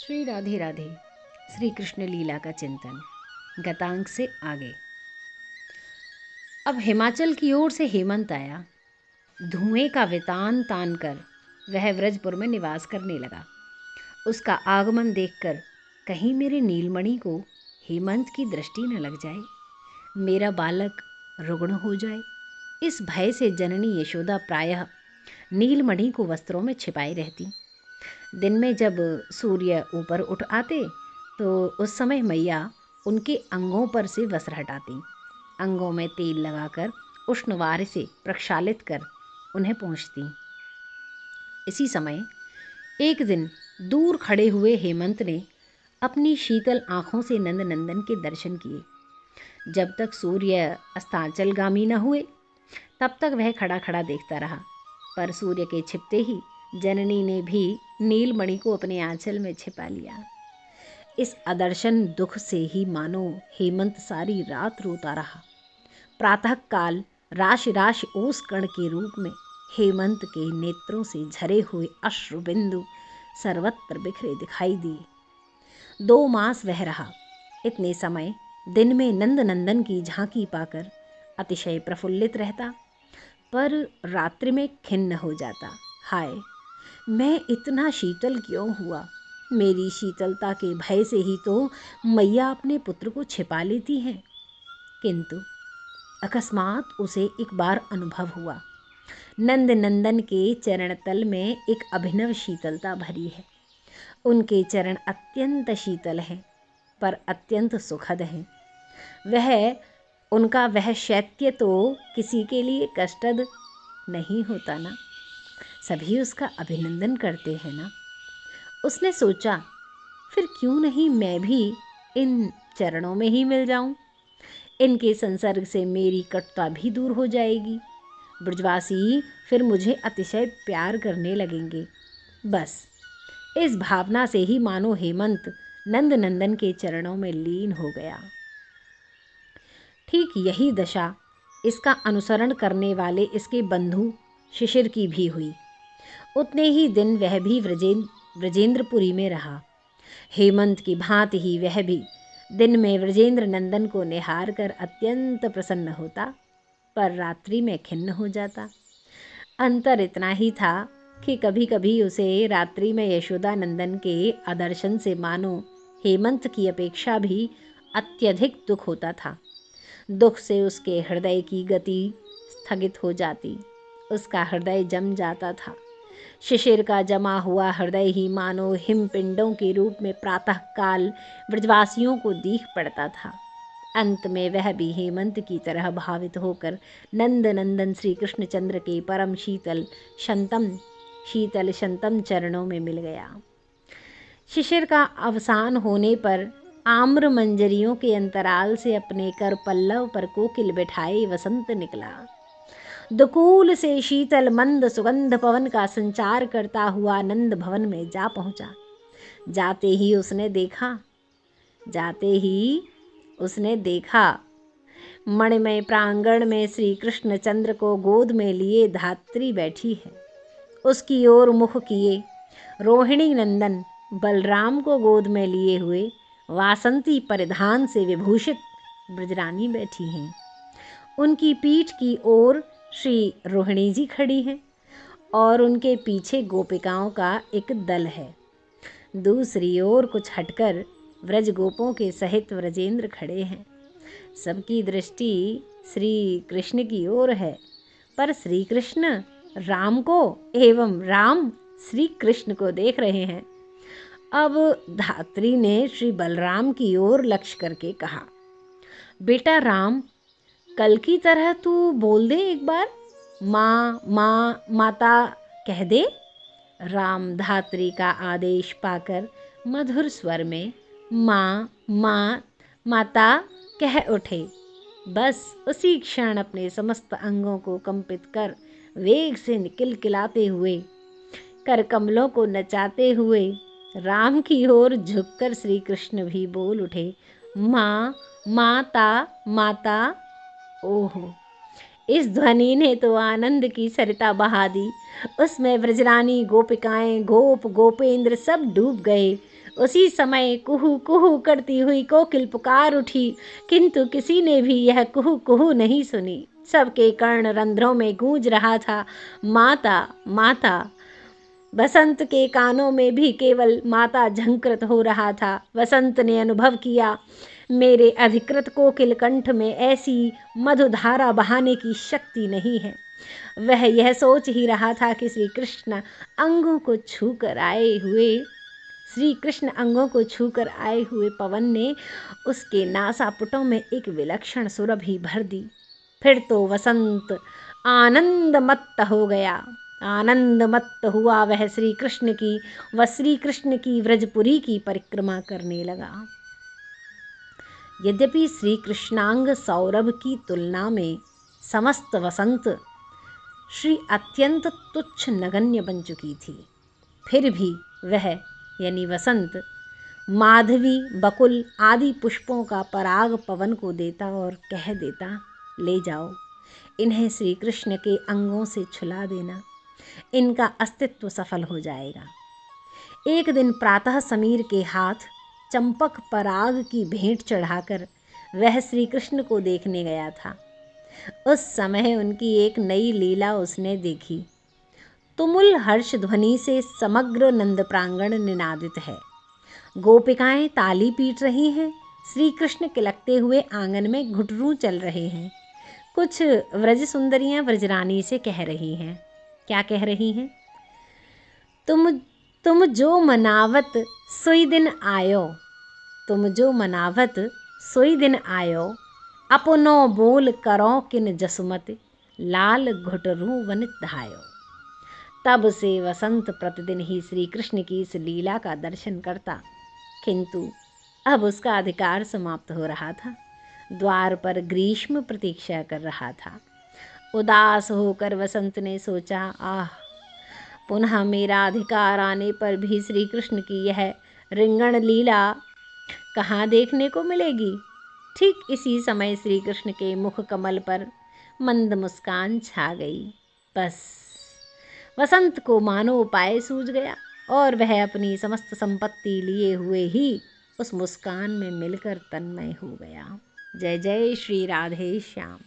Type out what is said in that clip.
श्री राधे राधे। श्री कृष्ण लीला का चिंतन गतांक से आगे। अब हिमाचल की ओर से हेमंत आया। धुएं का वितान तान कर वह व्रजपुर में निवास करने लगा। उसका आगमन देखकर कहीं मेरे नीलमणि को हेमंत की दृष्टि न लग जाए, मेरा बालक रुग्ण हो जाए। इस भय से जननी यशोदा प्रायः नीलमणि को वस्त्रों में छिपाई रहती। दिन में जब सूर्य ऊपर उठ आते तो उस समय मैया उनके अंगों पर से वस्त्र हटाती, अंगों में तेल लगाकर उष्णवार से प्रक्षालित कर उन्हें पोंछती। इसी समय एक दिन दूर खड़े हुए हेमंत ने अपनी शीतल आँखों से नंद नंदन के दर्शन किए। जब तक सूर्य अस्तांचलगामी न हुए तब तक वह खड़ा खड़ा देखता रहा, पर सूर्य के छिपते ही जननी ने भी नीलमणि को अपने आंचल में छिपा लिया। इस अदर्शन दुख से ही मानो हेमंत सारी रात रोता रहा। प्रातः काल राशि राशि ओस कण के रूप में हेमंत के नेत्रों से झरे हुए अश्रुबिंदु सर्वत्र बिखरे दिखाई दिए। 2 मास वह रहा। इतने समय दिन में नंद नंदन की झांकी पाकर अतिशय प्रफुल्लित रहता, पर रात्रि में खिन्न हो जाता। हाय, मैं इतना शीतल क्यों हुआ? मेरी शीतलता के भय से ही तो मैया अपने पुत्र को छिपा लेती हैं। किंतु अकस्मात उसे एक बार अनुभव हुआ, नंद नंदन के चरण तल में एक अभिनव शीतलता भरी है। उनके चरण अत्यंत शीतल हैं, पर अत्यंत सुखद हैं। उनका वह शैत्य तो किसी के लिए कष्टद नहीं होता ना। सभी उसका अभिनंदन करते हैं ना। उसने सोचा, फिर क्यों नहीं मैं भी इन चरणों में ही मिल जाऊं। इनके संसर्ग से मेरी कटुता भी दूर हो जाएगी। ब्रजवासी फिर मुझे अतिशय प्यार करने लगेंगे। बस इस भावना से ही मानो हेमंत नंद नंदन के चरणों में लीन हो गया। ठीक यही दशा इसका अनुसरण करने वाले इसके बंधु शिशिर की भी हुई। उतने ही दिन वह भी व्रजेंद्रपुरी में रहा। हेमंत की भांति ही वह भी दिन में व्रजेंद्र नंदन को निहार कर अत्यंत प्रसन्न होता, पर रात्रि में खिन्न हो जाता। अंतर इतना ही था कि कभी कभी उसे रात्रि में यशोदा नंदन के आदर्शन से मानो हेमंत की अपेक्षा भी अत्यधिक दुख होता था। दुख से उसके हृदय की गति स्थगित हो जाती, उसका हृदय जम जाता था। शिशिर का जमा हुआ हृदय ही मानो हिमपिंडों के रूप में प्रातः काल ब्रजवासियों को दीख पड़ता था। अंत में वह भी हेमंत की तरह भावित होकर नंद नंदन श्री कृष्णचंद्र के परम शीतल शंतम चरणों में मिल गया। शिशिर का अवसान होने पर आम्र मंजरियों के अंतराल से अपने कर पल्लव पर कोकिल बिठाए वसंत निकला। दुकूल से शीतल मंद सुगंध पवन का संचार करता हुआ नंद भवन में जा पहुंचा। जाते ही उसने देखा मणिमय प्रांगण में श्री कृष्णचंद्र को गोद में लिए धात्री बैठी है। उसकी ओर मुख किए रोहिणी नंदन बलराम को गोद में लिए हुए वासंती परिधान से विभूषित ब्रजरानी बैठी हैं। उनकी पीठ की ओर श्री रोहिणी जी खड़ी हैं और उनके पीछे गोपिकाओं का एक दल है। दूसरी ओर कुछ हटकर व्रज गोपों के सहित व्रजेंद्र खड़े हैं। सबकी दृष्टि श्री कृष्ण की ओर है, पर श्री कृष्ण राम को एवं राम श्री कृष्ण को देख रहे हैं। अब धात्री ने श्री बलराम की ओर लक्ष्य करके कहा, बेटा राम, कल की तरह तू बोल दे एक बार, माँ माँ माता कह दे। राम धात्री का आदेश पाकर मधुर स्वर में माँ माँ माता कह उठे। बस उसी क्षण अपने समस्त अंगों को कंपित कर वेग से किलकिलाते हुए कर कमलों को नचाते हुए राम की ओर झुककर श्री कृष्ण भी बोल उठे, माँ माता माता। ओहो, इस ध्वनि ने तो आनंद की सरिता बहा दी। उसमें व्रजरानी गोपिकाएं गोपेंद्र सब डूब गए। उसी समय कुहू कुहू करती हुई कोकिल पुकार उठी, किंतु किसी ने भी यह कुहू कुहू नहीं सुनी। सबके कर्ण रंध्रों में गूंज रहा था, माता माता। बसंत के कानों में भी केवल माता झंकृत हो रहा था। वसंत ने अनुभव किया, मेरे अधिकृत कोकिल कंठ में ऐसी मधुधारा बहाने की शक्ति नहीं है। वह यह सोच ही रहा था कि श्री कृष्ण अंगों को छूकर आए हुए पवन ने उसके नासापुटों में एक विलक्षण सुरभि भर दी। फिर तो वसंत आनंदमत्त हो गया। आनंदमत्त हुआ वह श्री कृष्ण की व्रजपुरी की परिक्रमा करने लगा। यद्यपि श्री कृष्णांग सौरभ की तुलना में समस्त वसंत श्री अत्यंत तुच्छ नगण्य बन चुकी थी, फिर भी वह यानी वसंत माधवी बकुल आदि पुष्पों का पराग पवन को देता और कह देता, ले जाओ, इन्हें श्री कृष्ण के अंगों से छुला देना, इनका अस्तित्व सफल हो जाएगा। एक दिन प्रातः समीर के हाथ चंपक पराग की भेंट चढ़ाकर वह श्री कृष्ण को देखने गया था। उस समय उनकी एक नई लीला उसने देखी। तुमुल हर्ष ध्वनि से समग्र नंद प्रांगण निनादित है। गोपिकाएं ताली पीट रही हैं। श्री कृष्ण किलकते हुए आंगन में घुटरू चल रहे हैं। कुछ व्रज सुंदरियां व्रजरानी से कह रही हैं। क्या कह रही हैं? तुम जो मनावत सोई दिन आयो, तुम जो मनावत सोई दिन आयो, अपनो बोल करो किन जसुमत, लाल घुटरू वन धायो। तब से वसंत प्रतिदिन ही श्री कृष्ण की इस लीला का दर्शन करता, किंतु अब उसका अधिकार समाप्त हो रहा था। द्वार पर ग्रीष्म प्रतीक्षा कर रहा था। उदास होकर वसंत ने सोचा, आह, पुनः मेरा अधिकार आने पर भी श्री कृष्ण की यह रिंगण लीला कहाँ देखने को मिलेगी। ठीक इसी समय श्री कृष्ण के मुख कमल पर मंद मुस्कान छा गई। बस वसंत को मानो उपाय सूझ गया और वह अपनी समस्त संपत्ति लिए हुए ही उस मुस्कान में मिलकर तन्मय हो गया। जय जय श्री राधे श्याम।